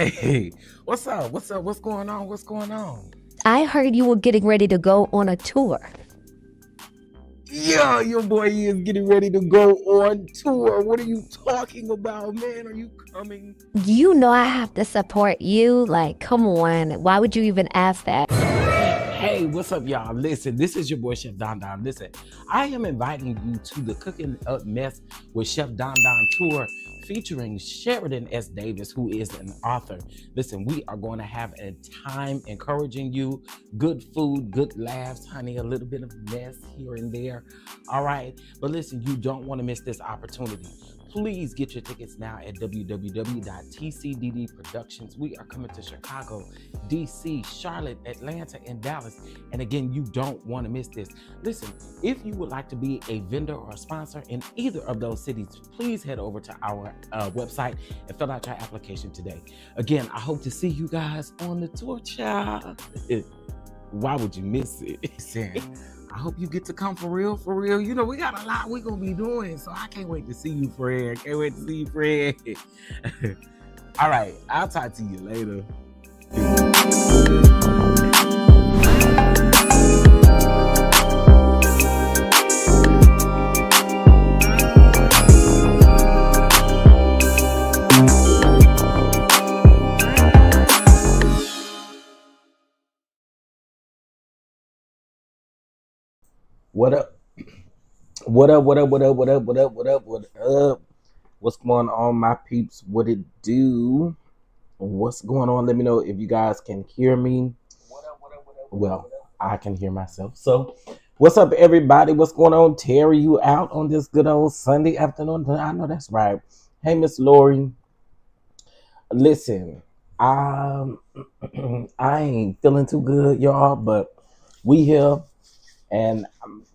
Hey, what's up? What's up? What's going on? What's going on? I heard you were getting ready to go on a tour. Yeah, your boy is getting ready to go on tour. What are you talking about, man? Are you coming? You know I have to support you. Like, come on. Why would you even ask that? Hey, what's up, y'all? Listen, this is your boy, Chef DonDon. Listen, I am inviting you to the Cooking Up Mess with Chef DonDon tour featuring Sheridan S. Davis, who is an author. Listen, we are going to have a time encouraging you. Good food, good laughs, honey, a little bit of mess here and there. All right. But listen, you don't want to miss this opportunity. Please get your tickets now at www.tcddproductions. We are coming to Chicago, DC, Charlotte, Atlanta, and Dallas. And again, you don't want to miss this. Listen, if you would like to be a vendor or a sponsor in either of those cities, please head over to our website and fill out your application today. Again, I hope to see you guys on the tour, child. Why would you miss it? I hope you get to come for real, for real. You know, we got a lot we're going to be doing, so I can't wait to see you, Fred. Can't wait to see you, Fred. All right, I'll talk to you later. What up? What up? What up? What up? What up? What up? What up? What up? What's going on, my peeps? What it do? What's going on? Let me know if you guys can hear me. Well, I can hear myself. So, what's up, everybody? What's going on? Terry, you out on this good old Sunday afternoon? I know that's right. Hey, Miss Lori. Listen, I ain't feeling too good, y'all, but we here. And,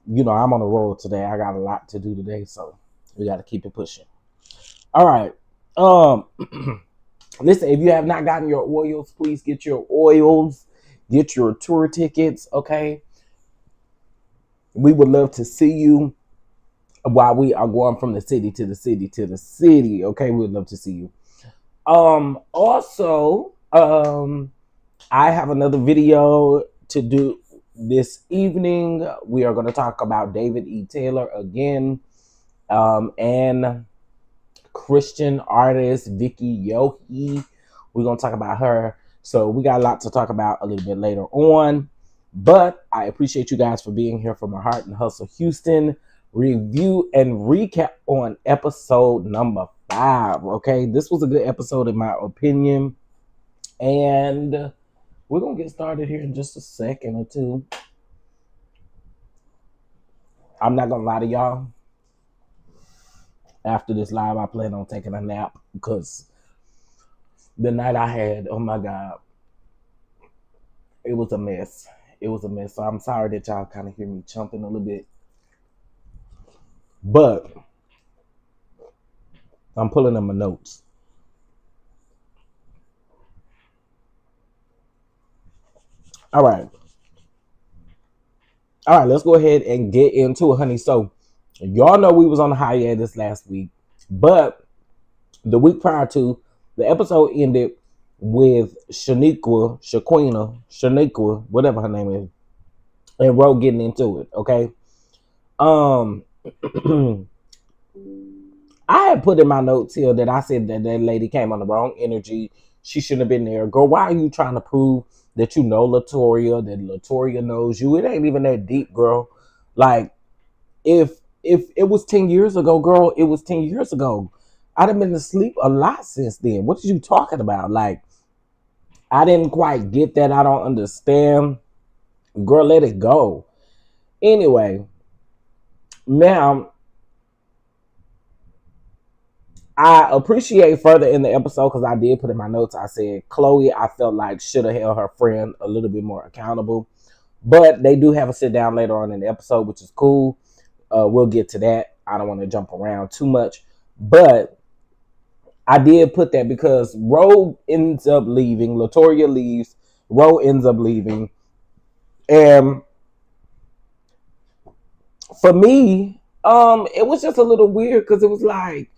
you know, I'm on the road today. I got a lot to do today, so we got to keep it pushing. All right. Listen, if you have not gotten your oils, please get your oils. Get your tour tickets, okay? We would love to see you while we are going from the city to the city to the city, okay? We'd love to see you. Also, I have another video to do. This evening, we are going to talk about David E. Taylor again, and Christian artist Vicky Yohe. We're going to talk about her. So we got a lot to talk about a little bit later on. But I appreciate you guys for being here for my Heart and Hustle Houston review and recap on episode number 5. Okay, this was a good episode in my opinion. And we're going to get started here in just a second or two. I'm not going to lie to y'all. After this live, I plan on taking a nap because the night I had, oh my God, it was a mess. It was a mess. So I'm sorry that y'all kind of hear me chomping a little bit. But I'm pulling in my notes. All right, let's go ahead and get into it, honey. So, y'all know we was on the hiatus last week, but the week prior to, the episode ended with Shaniqua, whatever her name is, and Ro getting into it, okay? I had put in my notes here that I said that that lady came on the wrong energy. She shouldn't have been there. Girl, why are you trying to prove that you know Latoria, that Latoria knows you? It ain't even that deep, girl. Like, if it was 10 years ago, girl, it was 10 years ago. I'd have been asleep a lot since then. What are you talking about? Like, I didn't quite get that. I don't understand. Girl, let it go. Anyway, now I appreciate further in the episode because I did put in my notes. I said Chloe, I felt like should have held her friend a little bit more accountable. But they do have a sit down later on in the episode, which is cool. We'll get to that. I don't want to jump around too much. But I did put that because Ro ends up leaving. Latoria leaves. Ro ends up leaving. And for me, it was just a little weird because it was like,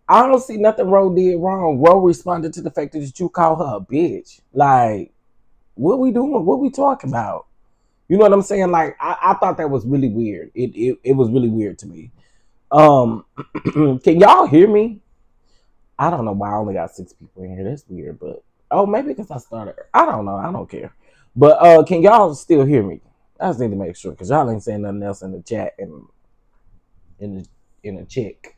I don't see nothing Ro did wrong. Ro responded to the fact that you call her a bitch. Like, what we doing? What we talking about? You know what I'm saying? Like, I thought that was really weird. It was really weird to me. Can y'all hear me? I don't know why I only got 6 people in here. That's weird, but oh, maybe because I started. I don't know. I don't care. But can y'all still hear me? I just need to make sure because y'all ain't saying nothing else in the chat and in the check.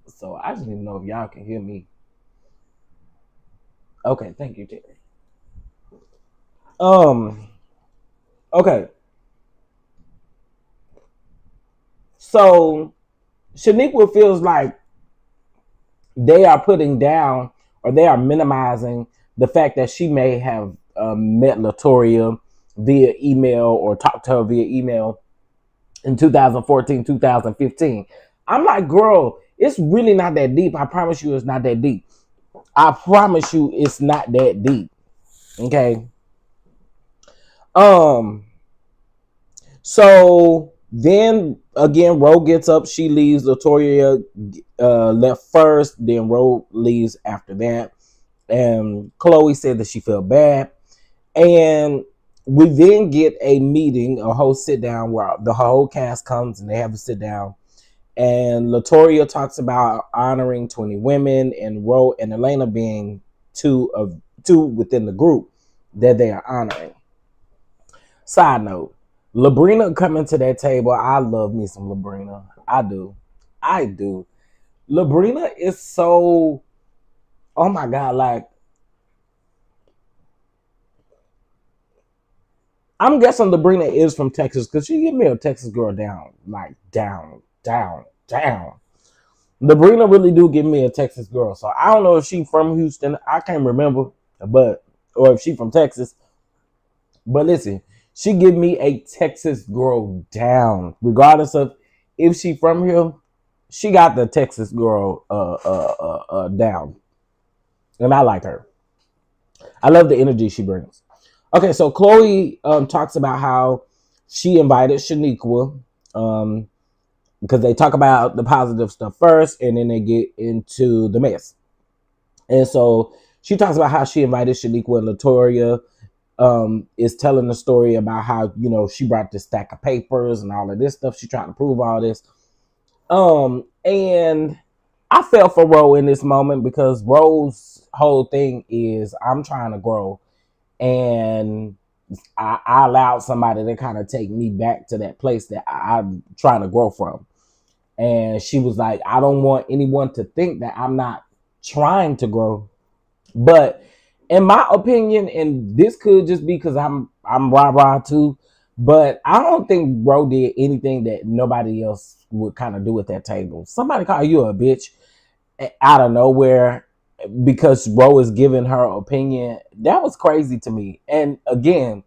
So I just need to know if y'all can hear me. Okay, thank you, Jerry. Okay. So Shaniqua feels like they are putting down or they are minimizing the fact that she may have met Latoria via email or talked to her via email in 2014, 2015. I'm like, girl, it's really not that deep. I promise you it's not that deep. I promise you it's not that deep. Okay. So then again, Ro gets up, she leaves. Latoria left first, then Ro leaves after that. And Chloe said that she felt bad. And we then get a meeting, a whole sit down where the whole cast comes and they have a sit down. And Latoria talks about honoring 20 women and Ro and Elena being two within the group that they are honoring. Side note, Labrina coming to that table. I love me some Labrina. I do. I do. Labrina is so, oh my God, like, I'm guessing Labrina is from Texas because she give me a Texas girl down. Like, down, down, down. Labrina really do give me a Texas girl. So I don't know if she from Houston. I can't remember, but, or if she from Texas. But listen, she give me a Texas girl down. Regardless of if she from here, she got the Texas girl down. And I like her. I love the energy she brings. Okay, so Chloe talks about how she invited Shaniqua because they talk about the positive stuff first and then they get into the mess. And so she talks about how she invited Shaniqua and Latoria is telling the story about how, you know, she brought this stack of papers and all of this stuff. She trying to prove all this. And I felt for Ro in this moment because Ro's whole thing is I'm trying to grow. And I allowed somebody to kind of take me back to that place that I'm trying to grow from. And she was like, I don't want anyone to think that I'm not trying to grow. But in my opinion, and this could just be because I'm rah-rah too, but I don't think Ro did anything that nobody else would kind of do at that table. Somebody call you a bitch out of nowhere because Ro is giving her opinion. That was crazy to me. And again,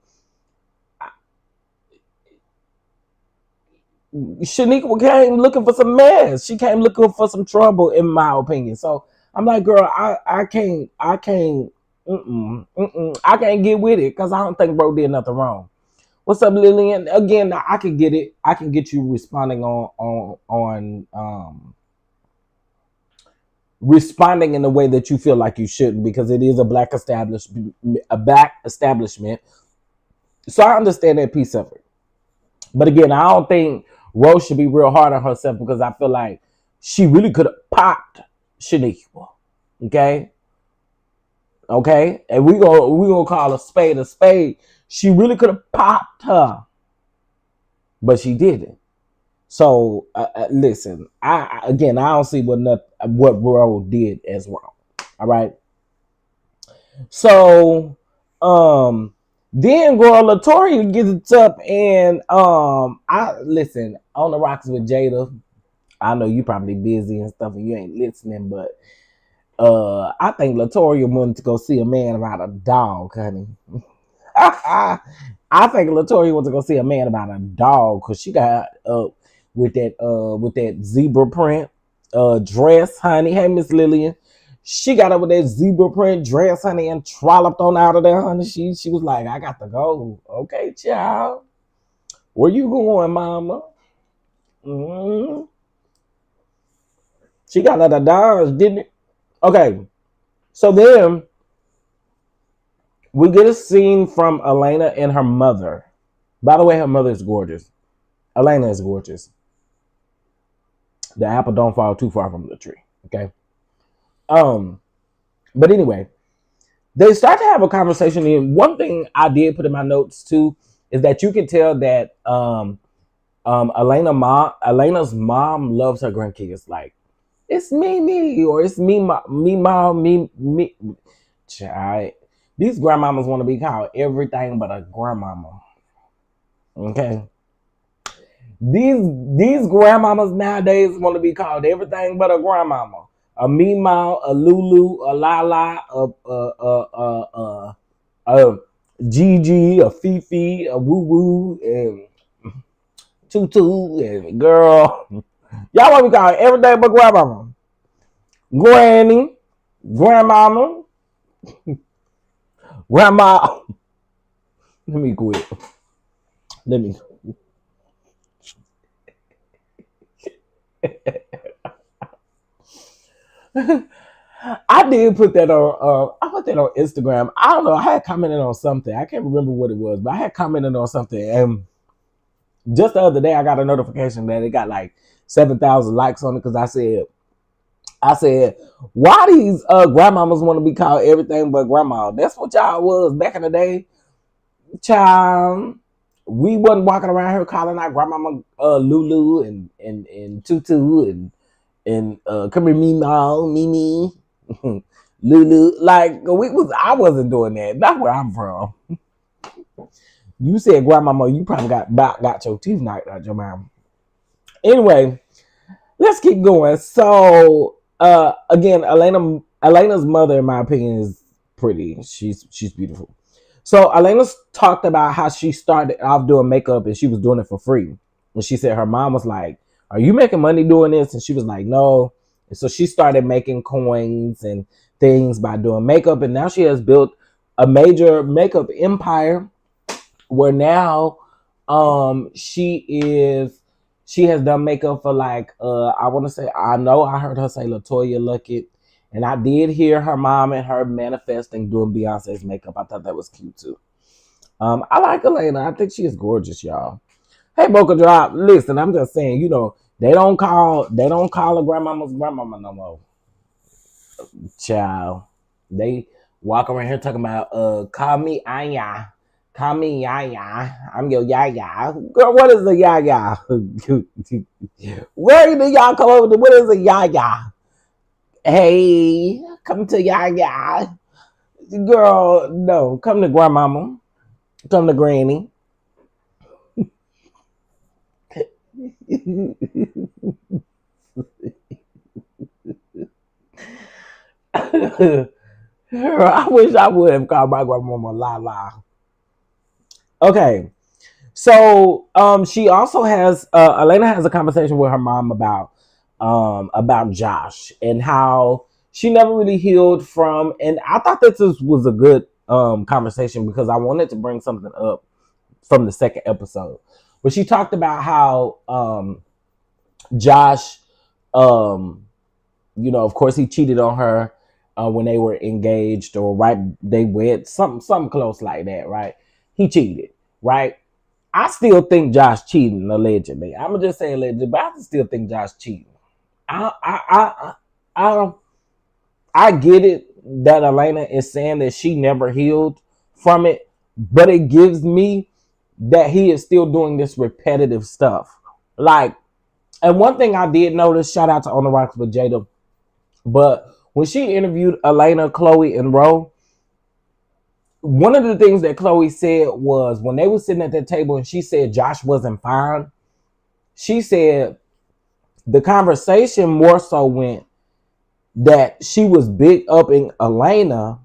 Shaniqua came looking for some mess. She came looking for some trouble, in my opinion. So I'm like, girl, I can't, I can't get with it because I don't think Ro did nothing wrong. What's up, Lillian? Again, I can get it. I can get you responding on responding in the way that you feel like you shouldn't because it is a black establishment. So I understand that piece of it. But again, I don't think Rose should be real hard on herself because I feel like she really could have popped Shaniqua. Okay. Okay. And we gonna call a spade a spade. She really could have popped her, but she didn't. So listen, I don't see what Bro did as wrong. All right. So then girl Latoya gets up and I listen on the rocks with Jada. I know you probably busy and stuff and you ain't listening, but I think Latoya wanted to go see a man about a dog, honey. I think Latoya wants to go see a man about a dog because she got up with that zebra print dress, honey. Hey, Miss Lillian. She got up with that zebra print dress, honey, and trolloped on out of there, honey. She was like, I got to go. Okay, child. Where you going, mama? Mm-hmm. She got out of Dodge, didn't it? Okay. So then we get a scene from Elena and her mother. By the way, her mother is gorgeous. Elena is gorgeous. The apple don't fall too far from the tree. Okay. But anyway, they start to have a conversation. And one thing I did put in my notes too is that you can tell that Elena's mom loves her grandkids. Like, it's me, or it's me, mom, me. Child. These grandmamas want to be called everything but a grandmama. Okay. These grandmamas nowadays want to be called everything but a grandmama. A Mima, a Lulu, a Lala, a Gigi, a Fifi, a Woo Woo, and Tutu, and girl. Y'all want to be called everything but grandmama. Granny, grandmama, grandma. Let me quit. Let me. I did put that on. I put that on Instagram. I don't know. I had commented on something. I can't remember what it was, but I had commented on something. And just the other day, I got a notification that it got like 7,000 likes on it because I said, why these grandmamas want to be called everything but grandma? That's what y'all was back in the day, child. We wasn't walking around here calling our grandmama Lulu and Tutu and come here, Mimi, Lulu. Like I wasn't doing that. That's where I'm from. You said grandmama, you probably got your teeth knocked out your mouth. Anyway, let's keep going. So again, Elena's mother, in my opinion, is pretty. She's beautiful. So Elena's talked about how she started off doing makeup and she was doing it for free. And she said her mom was like, are you making money doing this? And she was like, no. And so she started making coins and things by doing makeup. And now she has built a major makeup empire where now she has done makeup for like I want to say, I know I heard her say Latoya Luckett, and I did hear her mom and her manifesting doing Beyonce's makeup. I thought that was cute too. I like Elena. I think she is gorgeous, y'all. Hey, Boca Drop, listen, I'm just saying, they don't call a grandmama's grandmama no more. Child. They walk around here talking about call me Aya. Call me Yaya. I'm your Yaya. Girl, what is a Yaya? Where do y'all come over to? What is a Yaya? Hey, come to Yaya. Girl, no. Come to grandmama. Come to granny. I wish I would have called my grandmama La. Okay. So she also has Elena has a conversation with her mom about Josh and how she never really healed from, and I thought this was a good conversation because I wanted to bring something up from the second episode. But she talked about how Josh of course he cheated on her when they were engaged or they wed, something close like that, right? He cheated, right? I still think Josh cheating allegedly. I'm gonna just say allegedly, but I still think Josh cheating. I I I I, I get it that Elena is saying that she never healed from it, but it gives me that he is still doing this repetitive stuff. Like, and one thing I did notice, shout out to On the Rocks with Jada, but when she interviewed Elena, Chloe, and Ro, one of the things that Chloe said was when they were sitting at that table and she said Josh wasn't fine, she said the conversation more so went that she was big up in Elena,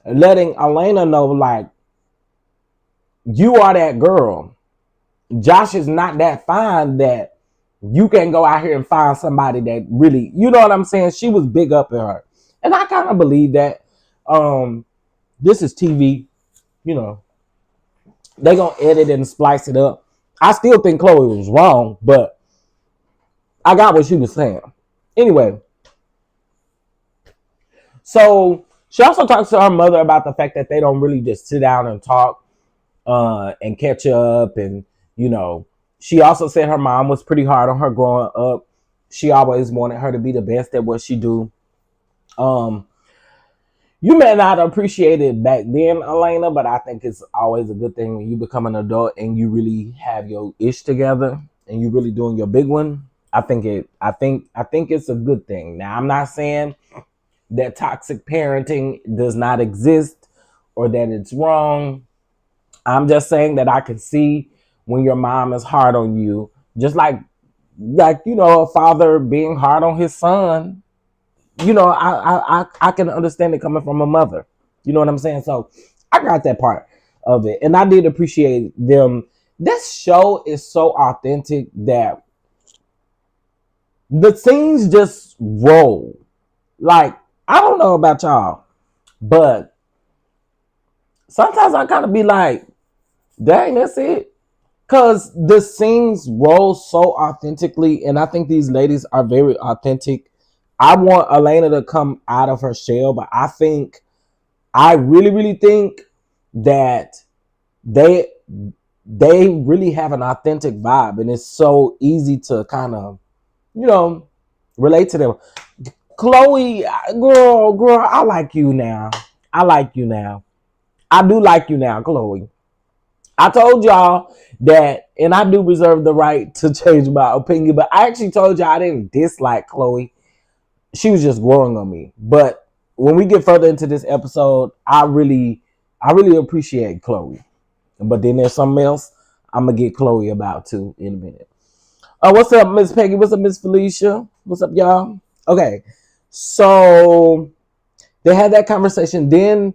letting Elena know, like, you are that girl. Josh is not that fine that you can go out here and find somebody that really, you know what I'm saying? She was big up in her. And I kind of believe that. This is TV, you know. They gonna edit and splice it up. I still think Chloe was wrong, but I got what she was saying. Anyway, so she also talks to her mother about the fact that they don't really just sit down and talk and catch up. And, you know, she also said her mom was pretty hard on her growing up. She always wanted her to be the best at what she do. You may not appreciate it back then, Elena, but I think it's always a good thing when you become an adult and you really have your ish together and you really doing your big one. I think it's a good thing. Now, I'm not saying that toxic parenting does not exist or that it's wrong. I'm just saying that I can see when your mom is hard on you, just like you know, a father being hard on his son. You know, I can understand it coming from a mother. You know what I'm saying? So I got that part of it, and I did appreciate them. This show is so authentic that the scenes just roll. Like, I don't know about y'all, but sometimes I kind of be like, dang, that's it. Because the scenes roll so authentically, and I think these ladies are very authentic. I want Elena to come out of her shell, but I really, really think that they really have an authentic vibe, and it's so easy to kind of, you know, relate to them. Chloe, girl, I like you now. I like you now. I do like you now, Chloe. I told y'all that, and I do reserve the right to change my opinion, but I actually told y'all I didn't dislike Chloe. She was just growing on me. But when we get further into this episode, I really appreciate Chloe. But then there's something else I'm gonna get Chloe about too in a minute. What's up, Miss Peggy? What's up, Miss Felicia? What's up, y'all? Okay, so they had that conversation. Then,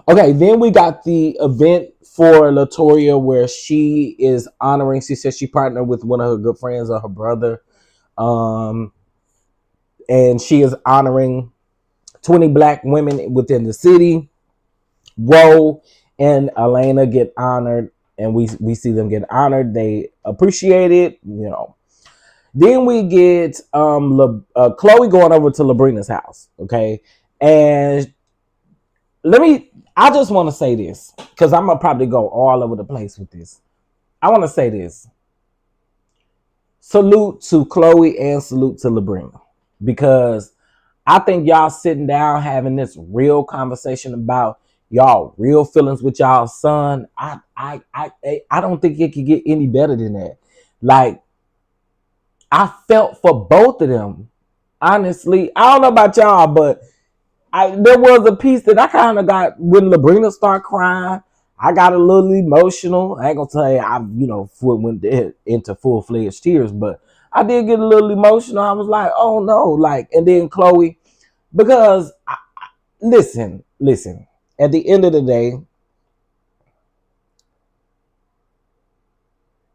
okay, then we got the event for Latoya where she is honoring. She says she partnered with one of her good friends or her brother, and she is honoring 20 black women within the city. Ro and Elena get honored, and we see them get honored. They appreciate it, you know. Then we get Chloe going over to Labrina's house, okay? And I just want to say this, because I'm going to probably go all over the place with this. I want to say this. Salute to Chloe and salute to Labrina, because I think y'all sitting down having this real conversation about y'all real feelings with y'all son. I don't think it could get any better than that. Like, I felt for both of them. Honestly, I don't know about y'all, but there was a piece that I kind of got when Labrina started crying. I got a little emotional. I ain't gonna tell you I, went into full-fledged tears, but I did get a little emotional. I was like, oh no, like, and then Chloe, because listen. At the end of the day,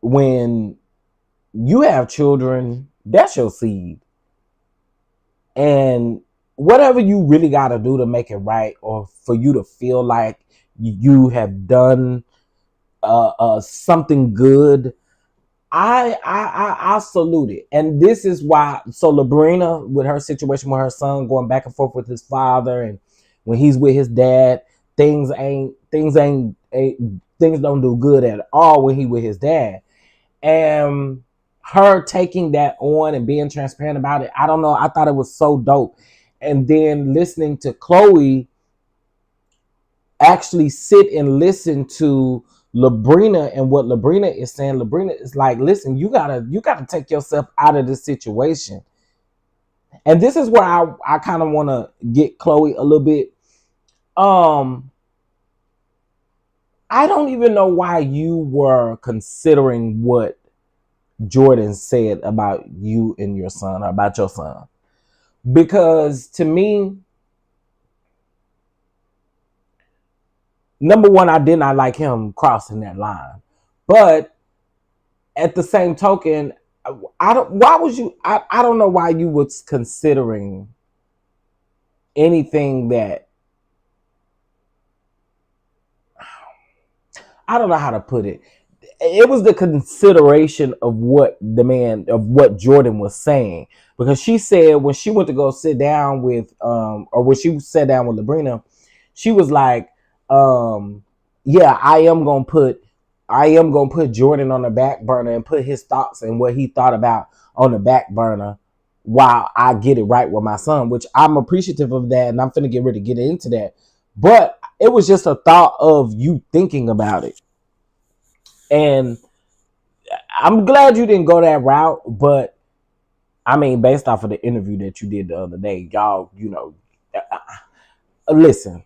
when you have children, that's your seed. And whatever you really got to do to make it right, or for you to feel like you have done something good, I salute it. And this is why. So Labrina, with her situation with her son going back and forth with his father, and when he's with his dad, things don't do good at all when he with his dad. And her taking that on and being transparent about it, I don't know. I thought it was so dope. And then listening to Chloe actually sit and listen to Labrina and what Labrina is saying. Labrina is like, listen, you gotta take yourself out of this situation. And this is where I kind of want to get Chloe a little bit. I don't even know why you were considering what Jordan said about you and your son, or about your son. Because to me, number one, I did not like him crossing that line. But at the same token, I don't why was you I don't know why you was considering anything that, I don't know how to put it. It was the consideration of what Jordan was saying, because she said when she went to go sit down with or when she sat down with Labrina, she was like, yeah, I am gonna put Jordan on the back burner and put his thoughts and what he thought about on the back burner while I get it right with my son, which I'm appreciative of that, and I'm finna get ready to get into that. But it was just a thought of you thinking about it. And I'm glad you didn't go that route, but I mean, based off of the interview that you did the other day, y'all, listen,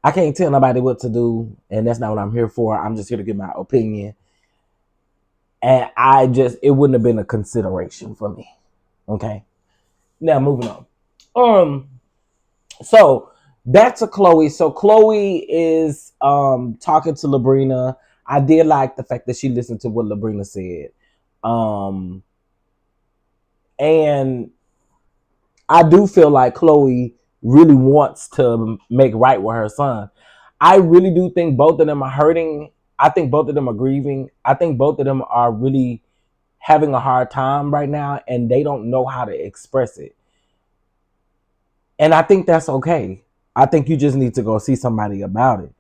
I can't tell nobody what to do, and that's not what I'm here for. I'm just here to give my opinion. And it wouldn't have been a consideration for me. Okay. Now moving on. So back to Chloe. So Chloe is talking to Labrina. I did like the fact that she listened to what Labrina said. And I do feel like Chloe really wants to make right with her son. I really do think both of them are hurting. I think both of them are grieving. I think both of them are really having a hard time right now, and they don't know how to express it. And I think that's okay. I think you just need to go see somebody about it.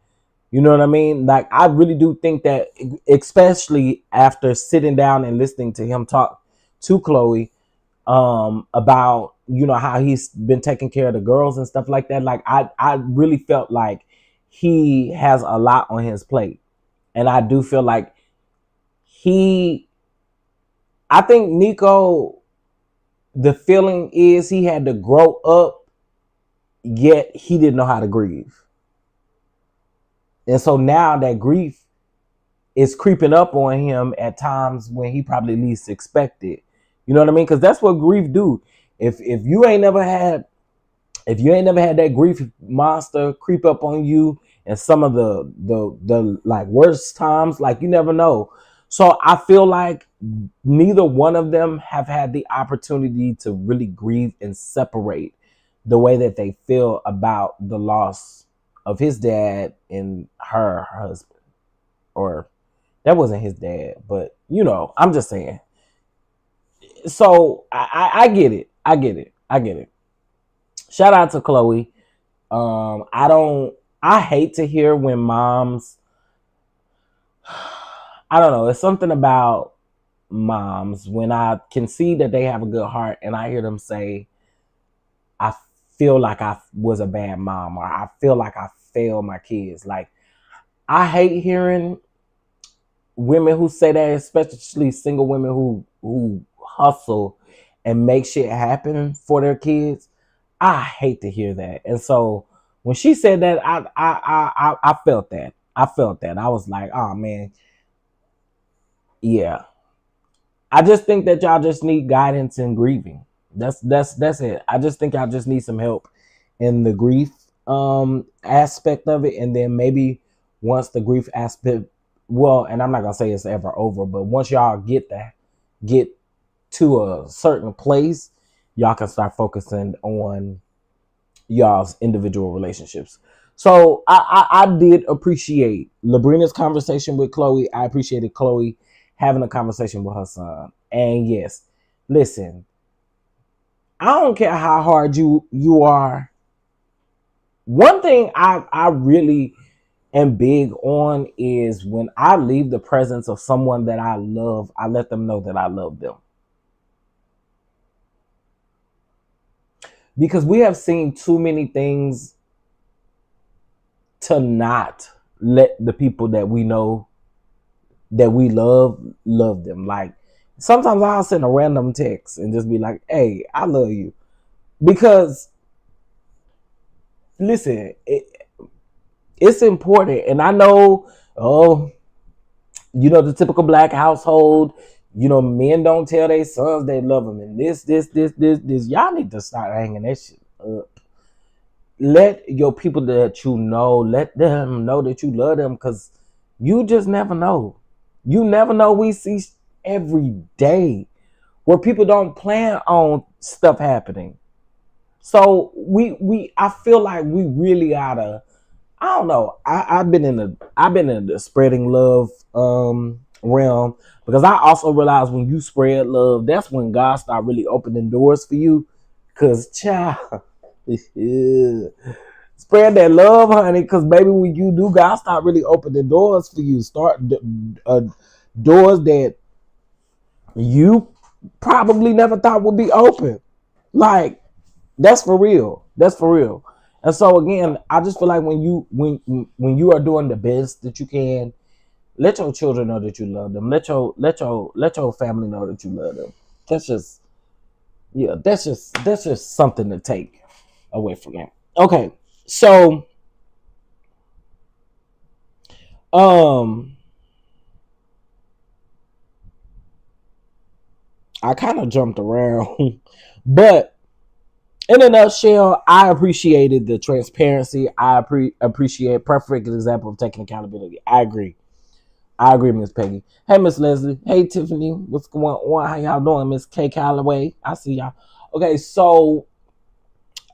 You know what I mean? Like, I really do think that, especially after sitting down and listening to him talk to Chloe, about, how he's been taking care of the girls and stuff like that. Like, I really felt like he has a lot on his plate. And I do feel like I think Nico, the feeling is he had to grow up, yet he didn't know how to grieve. And so now that grief is creeping up on him at times when he probably least expected. You know what I mean? Because that's what grief do. If you ain't never had that grief monster creep up on you, and some of the like worst times, like, you never know. So I feel like neither one of them have had the opportunity to really grieve and separate the way that they feel about the loss of his dad and her husband. Or that wasn't his dad, but I'm just saying. So I get it. I get it. Shout out to Chloe. I hate to hear when moms, I don't know, it's something about moms when I can see that they have a good heart and I hear them say, I feel like I was a bad mom, or I feel like I failed my kids. Like, I hate hearing women who say that, especially single women who hustle and make shit happen for their kids. I hate to hear that. And so when she said that, I felt that. I felt that. I was like, oh man, yeah. I just think that y'all just need guidance in grieving. That's it. I just think y'all just need some help in the grief aspect of it, and then maybe once the grief aspect, well, and I'm not gonna say it's ever over, but once y'all get to a certain place, y'all can start focusing on y'all's individual relationships. So I did appreciate Labrina's conversation with Chloe. I appreciated Chloe having a conversation with her son. And yes, listen, I don't care how hard you are. One thing I really am big on is when I leave the presence of someone that I love, I let them know that I love them. Because we have seen too many things to not let the people that we know that we love them. Like sometimes I'll send a random text and just be like, "Hey, I love you," because listen, it's important. And I know, oh, the typical black household. Men don't tell their sons they love them, and this. Y'all need to start hanging that shit up. Let your people that let them know that you love them, because you just never know. You never know. We see every day where people don't plan on stuff happening. So I feel like we really oughta. I don't know. I've been in the spreading love realm, because I also realize when you spread love, that's when God start really opening doors for you. Cause child, spread that love, honey. Cause baby, when you do, God start really opening doors for you. Doors that you probably never thought would be open. Like that's for real. That's for real. And so again, I just feel like when you are doing the best that you can, let your children know that you love them. Let your family know that you love them. That's just that's just something to take away from them. Okay. So um I kind of jumped around, but in a nutshell, I appreciated the transparency. I appreciate perfect example of taking accountability. I agree. Miss Peggy. Hey, Miss Leslie. Hey, Tiffany. What's going on? How y'all doing, Miss K Calloway? I see y'all. Okay, so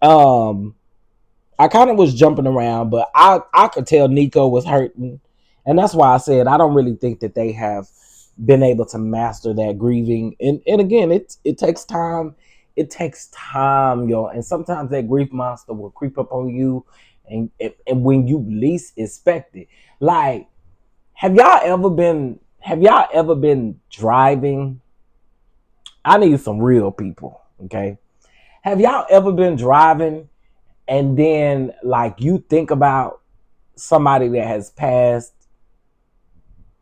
um, I kind of was jumping around, but I could tell Nico was hurting, and that's why I said I don't really think that they have been able to master that grieving. And again, it takes time. It takes time, yo. And sometimes that grief monster will creep up on you, and when you least expect it. Like, have y'all ever been driving? I need some real people, okay? Have y'all ever been driving and then like you think about somebody that has passed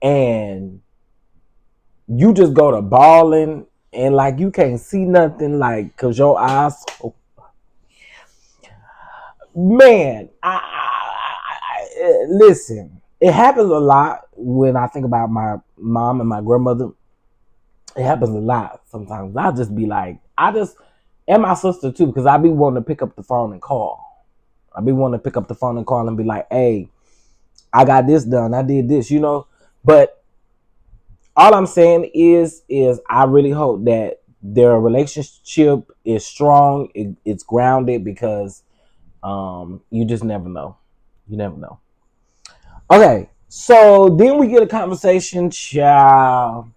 and you just go to bawling and like you can't see nothing, like, cause your eyes man, listen, it happens a lot when I think about my mom and my grandmother. It happens a lot sometimes. I just be like, and my sister too, because I be wanting to pick up the phone and call. I be wanting to pick up the phone and call and be like, hey, I got this done. I did this, But all I'm saying is I really hope that their relationship is strong. It's grounded, because you just never know. You never know. Okay, so then we get a conversation, child,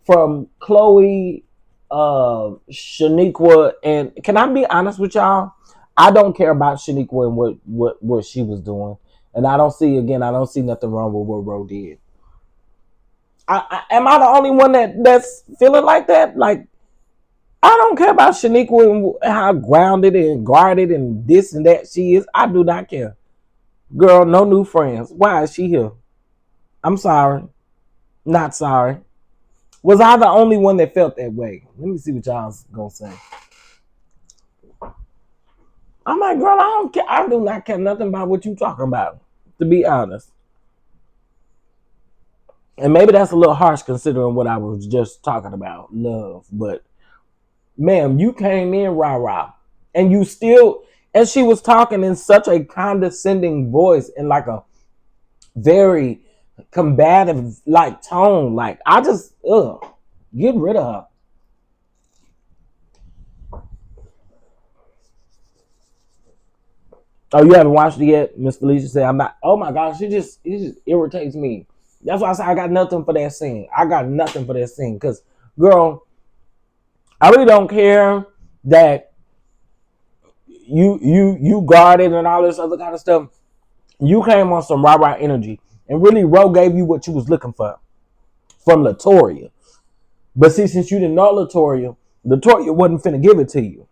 from Chloe, Shaniqua, and can I be honest with y'all? I don't care about Shaniqua and what she was doing, and I don't see nothing wrong with what Ro did. Am I the only one that's feeling like that? Like, I don't care about Shaniqua and how grounded and guarded and this and that she is. I do not care. Girl, no new friends. Why is she here? I'm sorry. Not sorry. Was I the only one that felt that way? Let me see what y'all's gonna say. I'm like, girl, I don't care. I do not care nothing about what you talking about, to be honest. And maybe that's a little harsh considering what I was just talking about, love. But ma'am, you came in rah-rah. And you still, and she was talking in such a condescending voice and like a very combative like tone. Like, I just, get rid of her. Oh, you haven't watched it yet? Miss Felicia said, I'm not. Oh my gosh, it just irritates me. That's why I say I got nothing for that scene. I got nothing for that scene. Because, girl, I really don't care that you guarded and all this other kind of stuff. You came on some rah-rah energy. And really, Ro gave you what you was looking for from Latoria. But see, since you didn't know Latoria wasn't finna give it to you.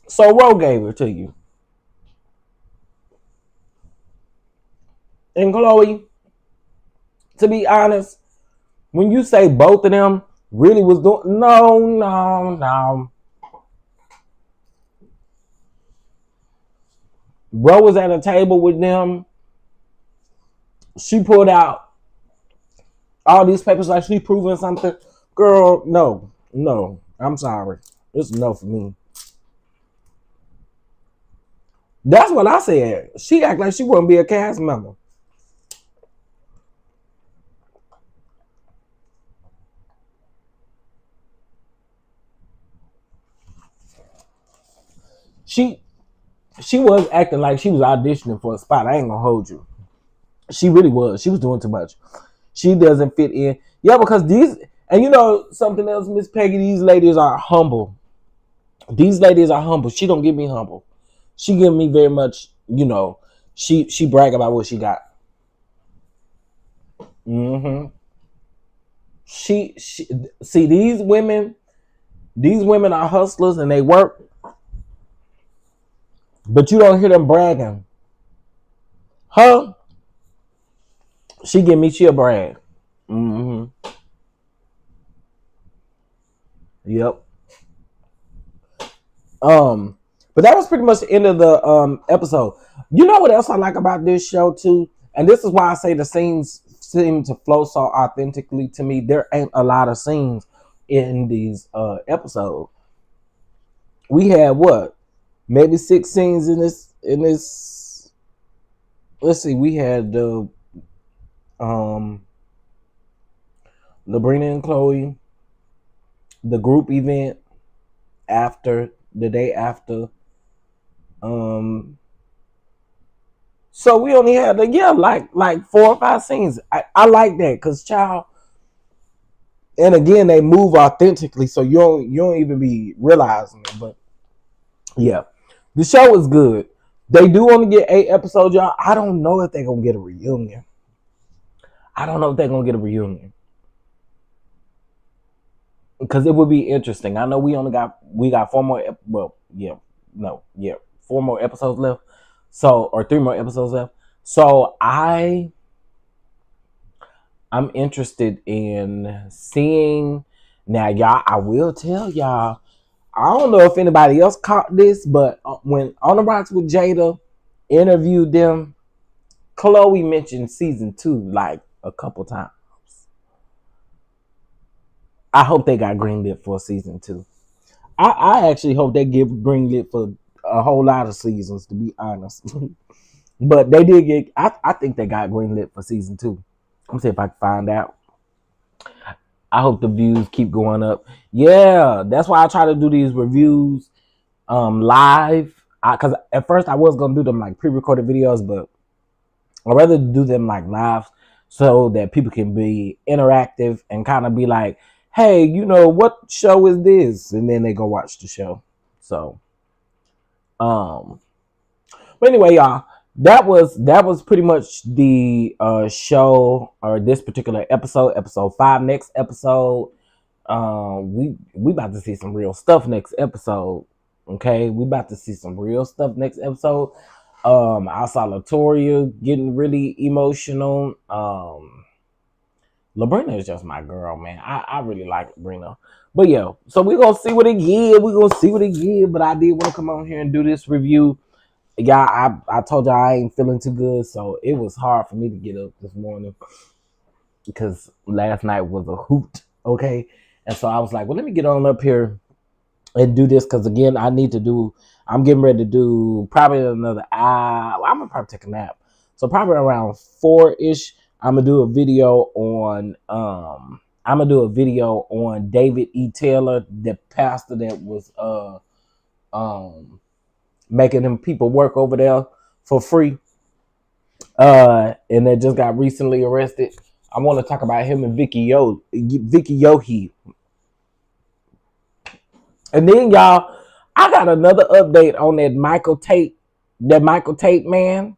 So Ro gave it to you. And Chloe, to be honest, when you say both of them really was doing, no. Ro was at a table with them. She pulled out all these papers like she proving something. Girl, no. I'm sorry. It's no for me. That's what I said. She act like she wouldn't be a cast member. She was acting like she was auditioning for a spot. I ain't gonna hold you. She really was. She was doing too much. She doesn't fit in. Yeah, because these, and you know something else, Miss Peggy, these ladies are humble. These ladies are humble. She don't give me humble. She give me very much, she brag about what she got. Mm-hmm. She see these women are hustlers and they work, but you don't hear them bragging. Her, she give me she'll brag. Mm-hmm. Yep. But that was pretty much the end of the episode. You know what else I like about this show too? And this is why I say the scenes seem to flow so authentically to me. There ain't a lot of scenes in these episodes. We had what? Maybe 6 scenes in this. Let's see, we had the Labrina and Chloe, the group event after the day after. So we only had like 4 or 5 scenes. I like that because child, and again they move authentically, so you don't even be realizing it. But yeah, the show is good. They do only get 8 episodes, y'all. I don't know if they're gonna get a reunion. Because it would be interesting. I know we got 4 more. Well, yeah, no, yeah, 4 more episodes left. So, or 3 more episodes left. So I'm interested in seeing. Now, y'all, I will tell y'all. I don't know if anybody else caught this, but when On the Rocks with Jada interviewed them, Chloe mentioned season 2 like a couple times. I hope they got greenlit for season 2. I actually hope they give greenlit for a whole lot of seasons, to be honest. But they did get. I think they got greenlit for season 2. I'm gonna see if I can find out. I hope the views keep going up. Yeah, that's why I try to do these reviews live. Because at first I was gonna do them like pre-recorded videos, but I'd rather do them like live so that people can be interactive and kind of be like, hey, what show is this? And then they go watch the show. So, but anyway, y'all, that was pretty much the show, or this particular episode 5. Next episode, we about to see some real stuff next episode. Okay, we about to see some real stuff next episode. I saw Latoria getting really emotional. Labrina is just my girl, man. I really like Labrina. But yeah, so we're gonna see what it give. But I did want to come on here and do this review. Yeah, I told y'all I ain't feeling too good, so it was hard for me to get up this morning because last night was a hoot. Okay. And so I was like, well, let me get on up here and do this because again, I'm getting ready to do probably another hour. I'm gonna probably take a nap. So probably around 4-ish, I'm gonna do a video on David E. Taylor, the pastor that was making them people work over there for free. And they just got recently arrested. I want to talk about him and Vicky Yohe. And then y'all, I got another update on that Michael Tate man.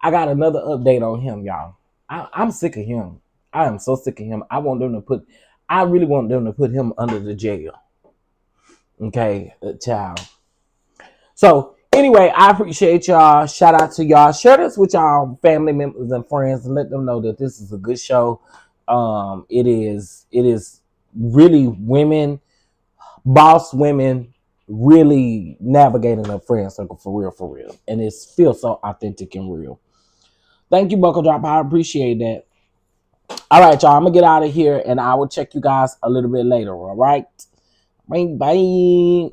I got another update on him, y'all. I'm sick of him. I am so sick of him. I really want them to put him under the jail. Okay, child. So anyway, I appreciate y'all. Shout out to y'all. Share this with y'all family members and friends and let them know that this is a good show. It is really women, boss women, really navigating a friend circle for real. And it feels so authentic and real. Thank you, Buckle Drop. I appreciate that. All right, y'all. I'm gonna get out of here and I will check you guys a little bit later. All right. Bye bye.